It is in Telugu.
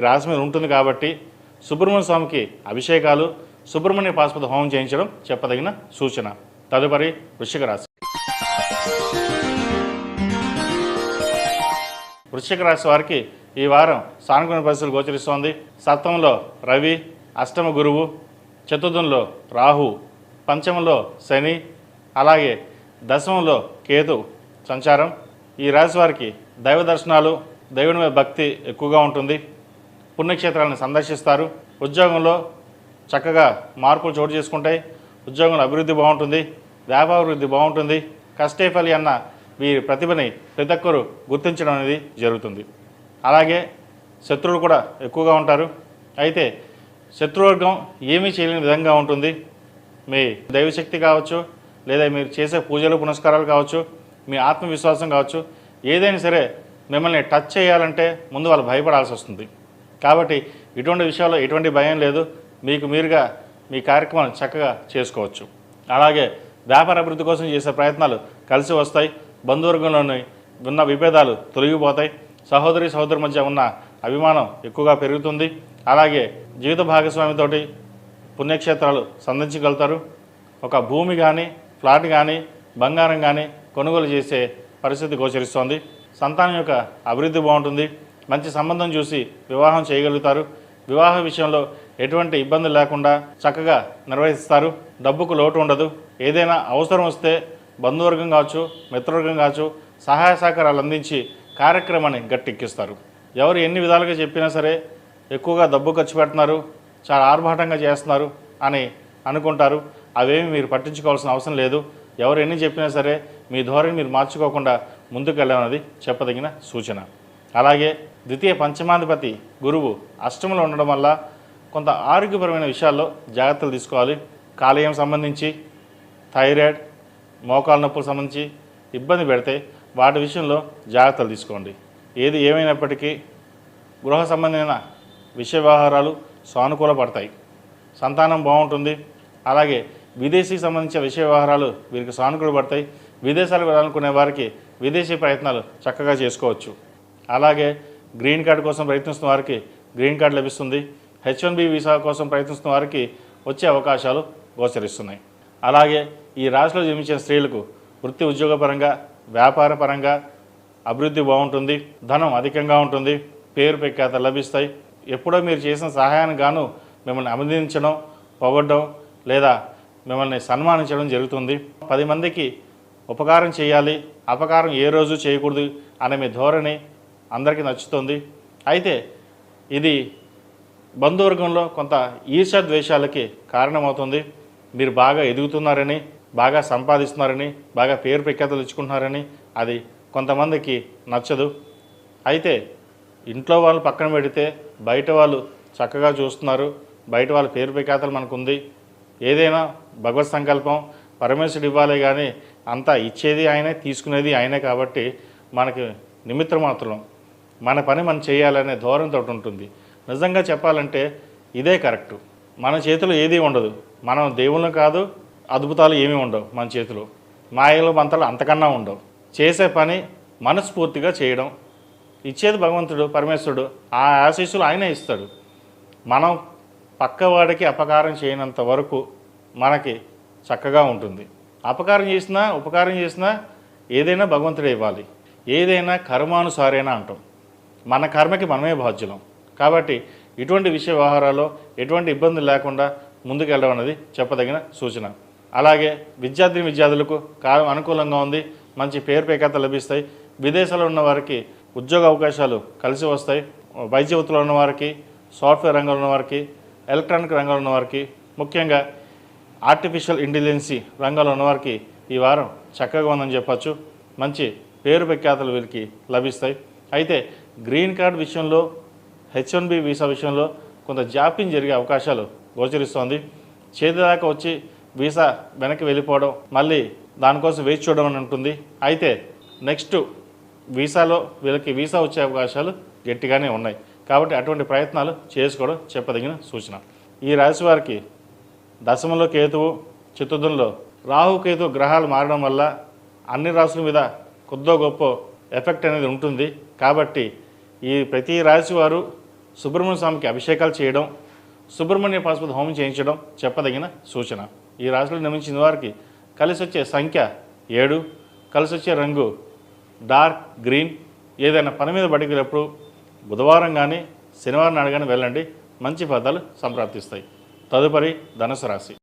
రాశి మీద ఉంటుంది కాబట్టి సుబ్రహ్మణ్య స్వామికి అభిషేకాలు, సుబ్రహ్మణ్య పాశుపత హోమం చేయించడం చెప్పదగిన సూచన. తదుపరి వృశ్చిక రాశి. వృశ్చిక రాశి వారికి ఈ వారం సానుకూల పరిస్థితులు గోచరిస్తోంది. సప్తమంలో రవి, అష్టమ గురువు, చతుర్థంలో రాహు, పంచమంలో శని, అలాగే దశమంలో కేతు సంచారం. ఈ రాశి వారికి దైవ దర్శనాలు, దేవుని మీద భక్తి ఎక్కువగా ఉంటుంది. పుణ్యక్షేత్రాలను సందర్శిస్తారు. ఉద్యోగంలో చక్కగా మార్పులు చోటు చేసుకుంటాయి. ఉద్యోగంలో అభివృద్ధి బాగుంటుంది. వ్యాపారాభివృద్ధి బాగుంటుంది. కష్టే ఫలి అన్న వీరి ప్రతిభని ప్రతి ఒక్కరూ గుర్తించడం అనేది జరుగుతుంది. అలాగే శత్రువులు కూడా ఎక్కువగా ఉంటారు. అయితే శత్రువర్గం ఏమీ చేయలేని విధంగా ఉంటుంది. మీ దైవశక్తి కావచ్చు, లేదా మీరు చేసే పూజలు పునస్కారాలు కావచ్చు, మీ ఆత్మవిశ్వాసం కావచ్చు, ఏదైనా సరే మిమ్మల్ని టచ్ చేయాలంటే ముందు వాళ్ళు భయపడాల్సి వస్తుంది. కాబట్టి ఇటువంటి విషయాల్లో ఎటువంటి భయం లేదు. మీకు మీరుగా మీ కార్యక్రమాలు చక్కగా చేసుకోవచ్చు. అలాగే వ్యాపార అభివృద్ధి కోసం చేసే ప్రయత్నాలు కలిసి వస్తాయి. బంధువర్గంలోని ఉన్న విభేదాలు తొలగిపోతాయి. సహోదరి మధ్య ఉన్న అభిమానం ఎక్కువగా పెరుగుతుంది. అలాగే జీవిత భాగస్వామితోటి పుణ్యక్షేత్రాలు సందర్శించగలుగుతారు. ఒక భూమి కానీ, ఫ్లాట్ కానీ, బంగారం కానీ కొనుగోలు చేసే పరిస్థితి గోచరిస్తోంది. సంతానం యొక్క అభివృద్ధి బాగుంటుంది. మంచి సంబంధం చూసి వివాహం చేయగలుగుతారు. వివాహ విషయంలో ఎటువంటి ఇబ్బందులు లేకుండా చక్కగా నిర్వహిస్తారు. డబ్బుకు లోటు ఉండదు. ఏదైనా అవసరం వస్తే బంధువర్గం కావచ్చు, మిత్రవర్గం కావచ్చు, సహాయ సహకారాలు అందించి కార్యక్రమాన్ని గట్టెక్కిస్తారు. ఎవరు ఎన్ని విధాలుగా చెప్పినా సరే ఎక్కువగా డబ్బు ఖర్చు పెడుతున్నారు, చాలా ఆర్భాటంగా చేస్తున్నారు అని అనుకుంటారు. అవేమి మీరు పట్టించుకోవాల్సిన అవసరం లేదు. ఎవరు ఎన్ని చెప్పినా సరే మీ ధోరణి మీరు మార్చుకోకుండా ముందుకు వెళ్ళాలన్నది చెప్పదగిన సూచన. అలాగే ద్వితీయ పంచమాధిపతి గురువు అష్టమంలో ఉండడం వల్ల కొంత ఆరోగ్యపరమైన విషయాల్లో జాగ్రత్తలు తీసుకోవాలి. కాలేయం సంబంధించి, థైరాయిడ్, మోకాలు నొప్పులకు సంబంధించి ఇబ్బంది పెడితే వాటి విషయంలో జాగ్రత్తలు తీసుకోండి. ఏది ఏమైనప్పటికీ గృహ సంబంధమైన విషయ వ్యవహారాలు సానుకూల పడతాయి. సంతానం బాగుంటుంది. అలాగే విదేశీకి సంబంధించిన విషయ వ్యవహారాలు వీరికి సానుకూల పడతాయి. విదేశాలకు వెళ్ళాలనుకునే వారికి విదేశీ ప్రయత్నాలు చక్కగా చేసుకోవచ్చు. అలాగే గ్రీన్ కార్డు కోసం ప్రయత్నిస్తున్న వారికి గ్రీన్ కార్డు లభిస్తుంది. H1B వీసా కోసం ప్రయత్నిస్తున్న వారికి వచ్చే అవకాశాలు గోచరిస్తున్నాయి. అలాగే ఈ రాశిలో జన్మించిన స్త్రీలకు వృత్తి ఉద్యోగపరంగా, వ్యాపార పరంగా అభివృద్ధి బాగుంటుంది. ధనం అధికంగా ఉంటుంది. పేరు ప్రఖ్యాతలు లభిస్తాయి. ఎప్పుడో మీరు చేసిన సహాయానికి గాను మిమ్మల్ని అభినందించడం, పొగడ్డం లేదా మిమ్మల్ని సన్మానించడం జరుగుతుంది. 10 మందికి ఉపకారం చేయాలి, అపకారం ఏ రోజు చేయకూడదు అనే మీ ధోరణి అందరికీ నచ్చుతుంది. అయితే ఇది బంధువర్గంలో కొంత ఈర్ష్యాద్వేషాలకి కారణమవుతుంది. మీరు బాగా ఎదుగుతున్నారని, బాగా సంపాదిస్తున్నారని, బాగా పేరు ప్రఖ్యాతలు ఇచ్చుకుంటున్నారని అది కొంతమందికి నచ్చదు. అయితే ఇంట్లో వాళ్ళు పక్కన పెడితే బయట వాళ్ళు చక్కగా చూస్తున్నారు. బయట వాళ్ళ పేరు ప్రఖ్యాతలు మనకుంది. ఏదైనా భగవత్ సంకల్పం, పరమేశ్వరుడు ఇవ్వాలి, కానీ అంతా ఇచ్చేది ఆయనే, తీసుకునేది ఆయనే. కాబట్టి మనకి నిమిత్త మాత్రం మన పని మనం చేయాలనే ధోరణితో ఉంటుంది. నిజంగా చెప్పాలంటే ఇదే కరెక్టు. మన చేతిలో ఏదీ ఉండదు. మనం దేవుళ్ళం కాదు, అద్భుతాలు ఏమీ ఉండవు మన చేతిలో. మాయలు మంత్రాలు అంతకన్నా ఉండవు. చేసే పని మనస్ఫూర్తిగా చేయడం. ఇచ్చేది భగవంతుడు, పరమేశ్వరుడు. ఆ ఆశీస్సులు ఆయనే ఇస్తాడు. మనం పక్కవాడికి అపకారం చేయనంత వరకు మనకి చక్కగా ఉంటుంది. అపకారం చేసినా, ఉపకారం చేసినా ఏదైనా భగవంతుడే ఇవ్వాలి. ఏదైనా కర్మానుసారేనా అంటాం. మన కర్మకి మనమే బాధ్యులం. కాబట్టి ఇటువంటి విషయ వ్యవహారాల్లో ఎటువంటి ఇబ్బందులు లేకుండా ముందుకెళ్ళడం అనేది చెప్పదగిన సూచన. అలాగే విద్యార్థులకు కాలం అనుకూలంగా ఉంది. మంచి పేరు ప్రఖ్యాతలు లభిస్తాయి. విదేశాల్లో ఉన్న వారికి ఉద్యోగ అవకాశాలు కలిసి వస్తాయి. వైద్య వృత్తిలో ఉన్నవారికి, సాఫ్ట్వేర్ రంగంలో ఉన్నవారికి, ఎలక్ట్రానిక్ రంగంలో ఉన్నవారికి, ముఖ్యంగా ఆర్టిఫిషియల్ ఇంటెలిజెన్సీ రంగంలో ఉన్నవారికి ఈ వారం చక్కగా ఉందని చెప్పచ్చు. మంచి పేరు ప్రఖ్యాతలు వీరికి లభిస్తాయి. అయితే గ్రీన్ కార్డ్ విషయంలో, H1B వీసా విషయంలో కొంత జాప్యం జరిగే అవకాశాలు గోచరిస్తోంది. చేతిదాకా వచ్చి వీసా వెనక్కి వెళ్ళిపోవడం, మళ్ళీ దానికోసం వేచి చూడడం అని ఉంటుంది. అయితే నెక్స్ట్ వీసాలో వీళ్ళకి వీసా వచ్చే అవకాశాలు గట్టిగానే ఉన్నాయి. కాబట్టి అటువంటి ప్రయత్నాలు చేసుకోవడం చెప్పదగిన సూచన. ఈ రాశి వారికి దశమంలో కేతువు, చతుర్థంలో రాహుకేతు గ్రహాలు మారడం వల్ల అన్ని రాశుల మీద కొద్దో గొప్ప ఎఫెక్ట్ అనేది ఉంటుంది. కాబట్టి ఈ ప్రతి రాశి వారు సుబ్రహ్మణ్య స్వామికి అభిషేకాలు చేయడం, సుబ్రహ్మణ్య పాశుపత హోమం చేయించడం చెప్పదగిన సూచన. ఈ రాశిలో జన్మించిన వారికి కలిసి వచ్చే సంఖ్య 7, కలిసి వచ్చే రంగు డార్క్ గ్రీన్. ఏదైనా పని మీద బయటికి వెళ్ళినప్పుడు బుధవారం కానీ శనివారం నాడు కానీ వెళ్ళండి, మంచి ఫలితాలు సంప్రాప్తిస్తాయి. తదుపరి ధనుసు రాశి.